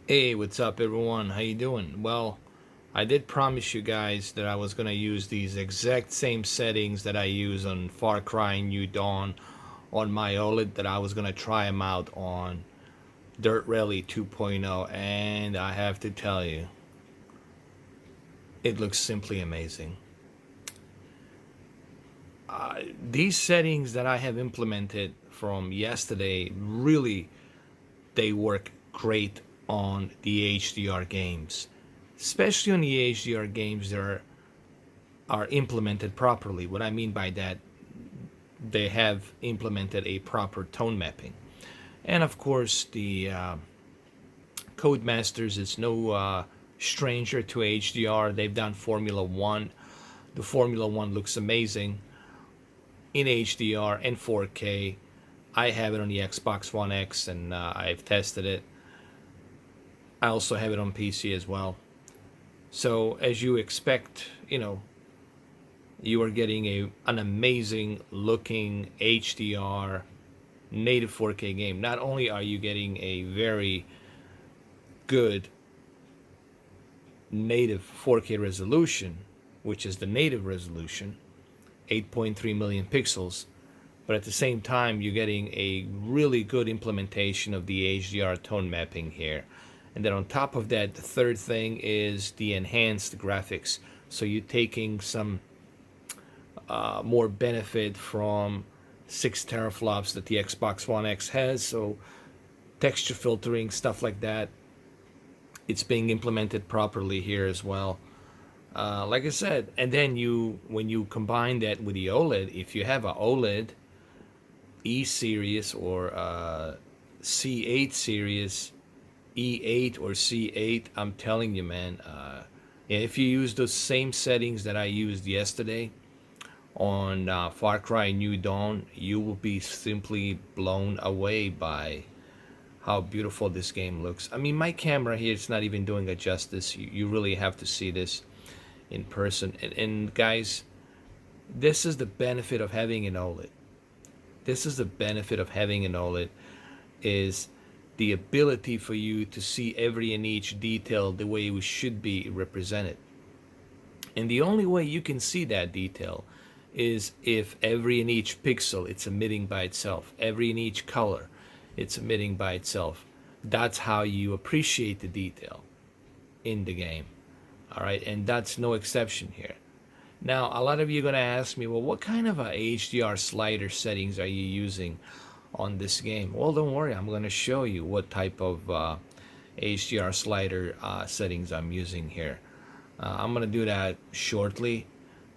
Hey, what's up everyone? How you doing? Well, I did promise you guys that I was going to use these exact same settings that I use on Far Cry New Dawn on my OLED, that I was going to try them out on Dirt Rally 2.0, and I have to tell you, it looks simply amazing. These settings that I have implemented from yesterday, really, they work great on the HDR games, especially on the HDR games that are implemented properly. What I mean by that, they have implemented a proper tone mapping. And of course, the Codemasters is no stranger to HDR. They've done Formula One. The Formula One looks amazing in HDR and 4K. I have it on the Xbox One X, and I've tested it. I also have it on PC as well. So as you expect, you are getting an amazing looking HDR native 4K game. Not only are you getting a very good native 4K resolution, which is the native resolution, 8.3 million pixels, but at the same time you're getting a really good implementation of the HDR tone mapping here. And then on top of that, the third thing is the enhanced graphics. So you're taking some more benefit from 6 teraflops that the Xbox One X has. So texture filtering, stuff like that, it's being implemented properly here as well. Like I said, and then when you combine that with the OLED, if you have a OLED E series or C8 series, E8 or C8, I'm telling you, man, if you use those same settings that I used yesterday on Far Cry New Dawn, you will be simply blown away by how beautiful this game looks. I mean, my camera here, it's not even doing it justice. You really have to see this in person. And guys, this is the benefit of having an OLED. This is the benefit of having an OLED, is the ability for you to see every and each detail the way it should be represented. And the only way you can see that detail is if every and each pixel it's emitting by itself, every and each color it's emitting by itself. That's how you appreciate the detail in the game. All right, and that's no exception here. Now, a lot of you are going to ask me, well, what kind of a HDR slider settings are you using on this game? Well, don't worry, I'm going to show you what type of HDR slider settings I'm using here. I'm going to do that shortly.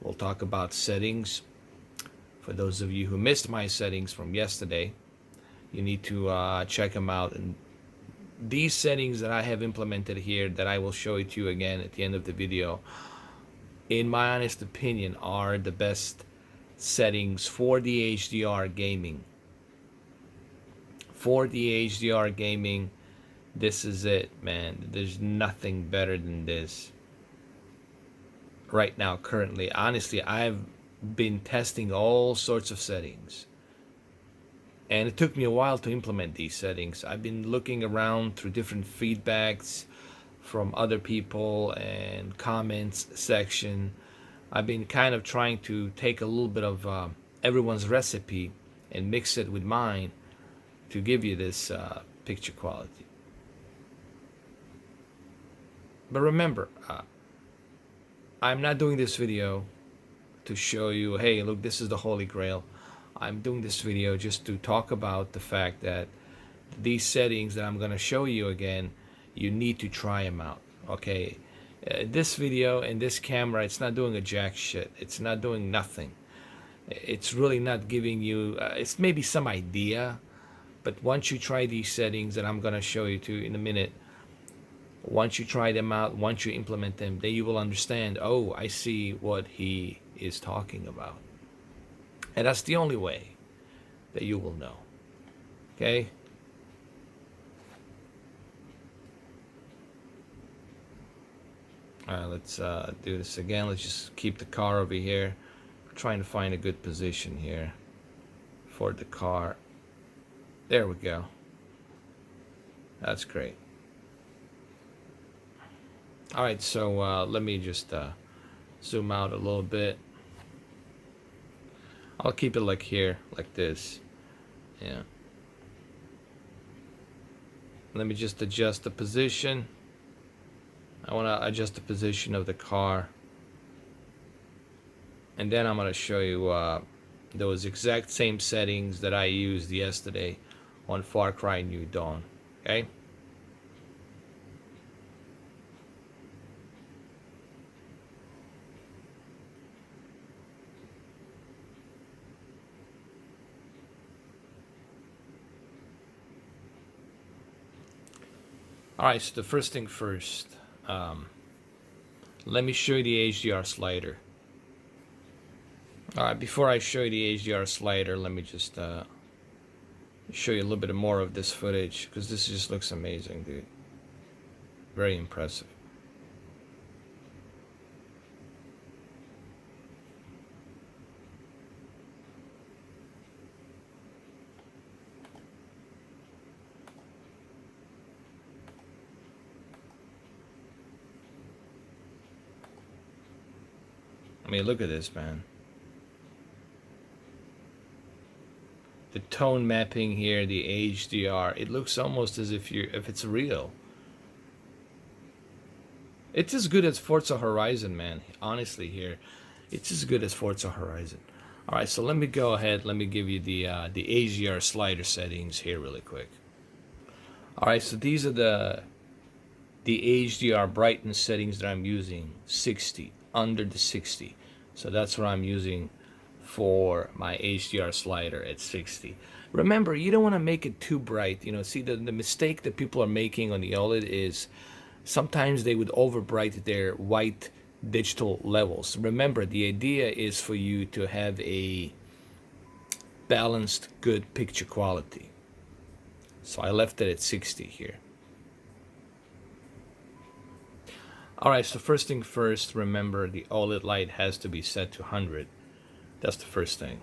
We'll talk about settings. For those of you who missed my settings from yesterday, you need to check them out. And these settings that I have implemented here, that I will show it to you again at the end of the video, in my honest opinion, are the best settings for the HDR gaming. For the HDR gaming, this is it, man. There's nothing better than this right now, currently. Honestly, I've been testing all sorts of settings, and it took me a while to implement these settings. I've been looking around through different feedbacks from other people and comments section. I've been kind of trying to take a little bit of everyone's recipe and mix it with mine to give you this picture quality. But remember, I'm not doing this video to show you, hey, look, this is the Holy Grail. I'm doing this video just to talk about the fact that these settings that I'm going to show you again, you need to try them out, okay? This video and this camera, it's not doing a jack shit. It's not doing nothing. It's really not giving you, it's maybe some idea, but once you try these settings that I'm going to show you to in a minute, once you try them out, once you implement them, then you will understand, oh, I see what he is talking about. And that's the only way that you will know. Okay? Alright, let's do this again. Let's just keep the car over here. We're trying to find a good position here for the car. There we go. That's great. All right, so let me just zoom out a little bit. I'll keep it like here, like this. Yeah. Let me just adjust the position. I want to adjust the position of the car. And then I'm going to show you those exact same settings that I used yesterday on Far Cry New Dawn. Okay? Alright, so the first thing first. Let me show you the HDR slider. Alright, before I show you the HDR slider, let me just show you a little bit more of this footage, because this just looks amazing, dude. Very impressive. I mean, look at this, man. The tone mapping here, the HDR, it looks almost as if it's real. It's as good as Forza Horizon, man. Honestly, here, it's as good as Forza Horizon. All right, so let me go ahead. Let me give you the HDR slider settings here really quick. All right, so these are the HDR brightness settings that I'm using. 60, under the 60. So that's what I'm using for my HDR slider at 60. Remember, you don't want to make it too bright. You know, see, the mistake that people are making on the OLED is sometimes they would overbright their white digital levels. Remember, the idea is for you to have a balanced, good picture quality. So I left it at 60 here. Alright, so first thing first, remember the OLED light has to be set to 100. That's the first thing.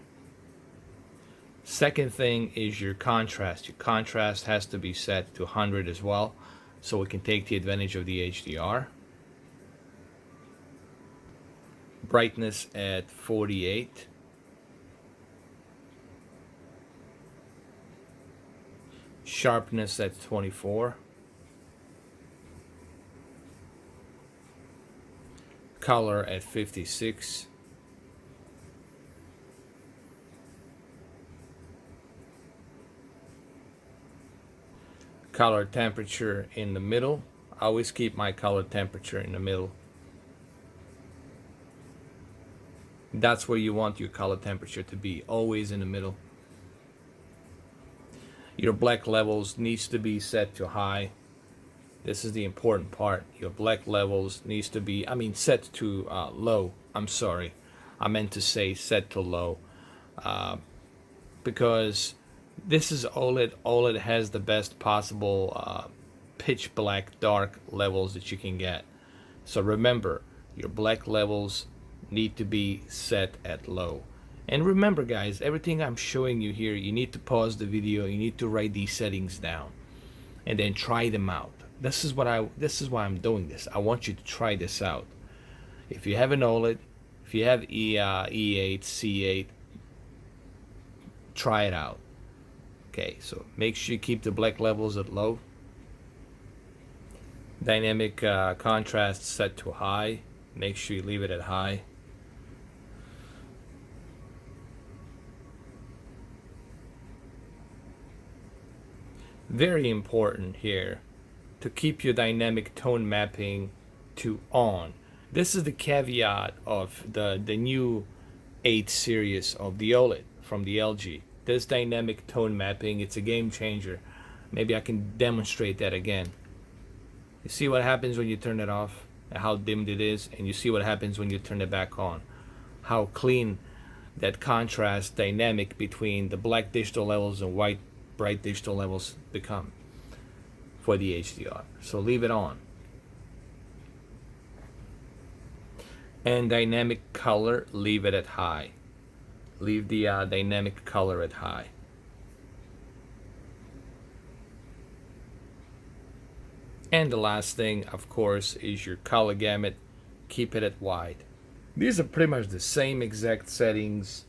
Second thing is your contrast. Your contrast has to be set to 100 as well, so we can take the advantage of the HDR. Brightness at 48. Sharpness at 24. Color at 56. Color temperature in the middle. I always keep my color temperature in the middle. That's where you want your color temperature to be, always in the middle. Your black levels needs to be set to high. This is the important part. Your black levels needs to be, set to low. I'm sorry. I meant to say set to low. Because this is OLED. OLED has the best possible pitch black dark levels that you can get. So remember, your black levels need to be set at low. And remember, guys, everything I'm showing you here, you need to pause the video. You need to write these settings down and then try them out. This is why I'm doing this. I want you to try this out. If you have an OLED, if you have E8, C8, try it out. Okay, so make sure you keep the black levels at low. Dynamic contrast set to high. Make sure you leave it at high. Very important here to keep your dynamic tone mapping to on. This is the caveat of the new 8 series of the OLED from the LG. This dynamic tone mapping, it's a game changer. Maybe I can demonstrate that again. You see what happens when you turn it off, how dimmed it is, and you see what happens when you turn it back on. How clean that contrast dynamic between the black digital levels and white bright digital levels become for the HDR. So leave it on. And dynamic color, leave it at high. Leave the dynamic color at high. And the last thing, of course, is your color gamut. Keep it at wide. These are pretty much the same exact settings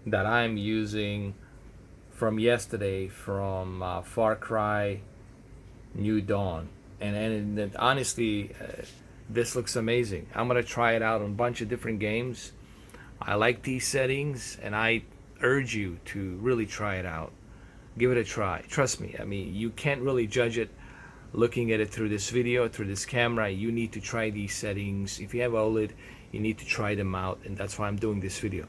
that I'm using from yesterday from Far Cry New Dawn. And honestly, this looks amazing. I'm going to try it out on a bunch of different games. I like these settings, and I urge you to really try it out. Give it a try. Trust me. I mean, you can't really judge it looking at it through this video, through this camera. You need to try these settings. If you have OLED, you need to try them out, and that's why I'm doing this video.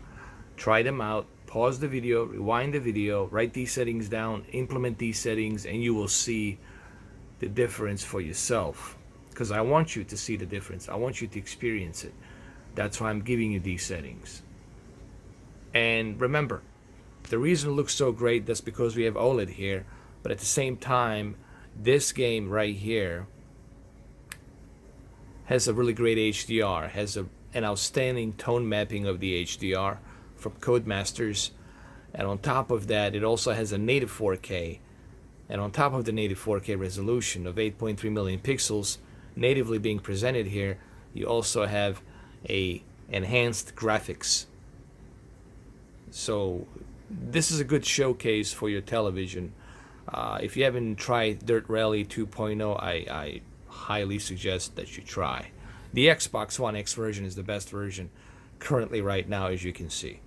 Try them out, pause the video, rewind the video, write these settings down, implement these settings, and you will see the difference for yourself. Because I want you to see the difference. I want you to experience it. That's why I'm giving you these settings. And remember, the reason it looks so great, that's because we have OLED here, but at the same time, this game right here has a really great HDR, has an outstanding tone mapping of the HDR from Codemasters, and on top of that, it also has a native 4K, and on top of the native 4K resolution of 8.3 million pixels natively being presented here, you also have a enhanced graphics. So this is a good showcase for your television. If you haven't tried Dirrt Rally 2.0, I highly suggest that you try. The Xbox One X version is the best version currently right now, as you can see.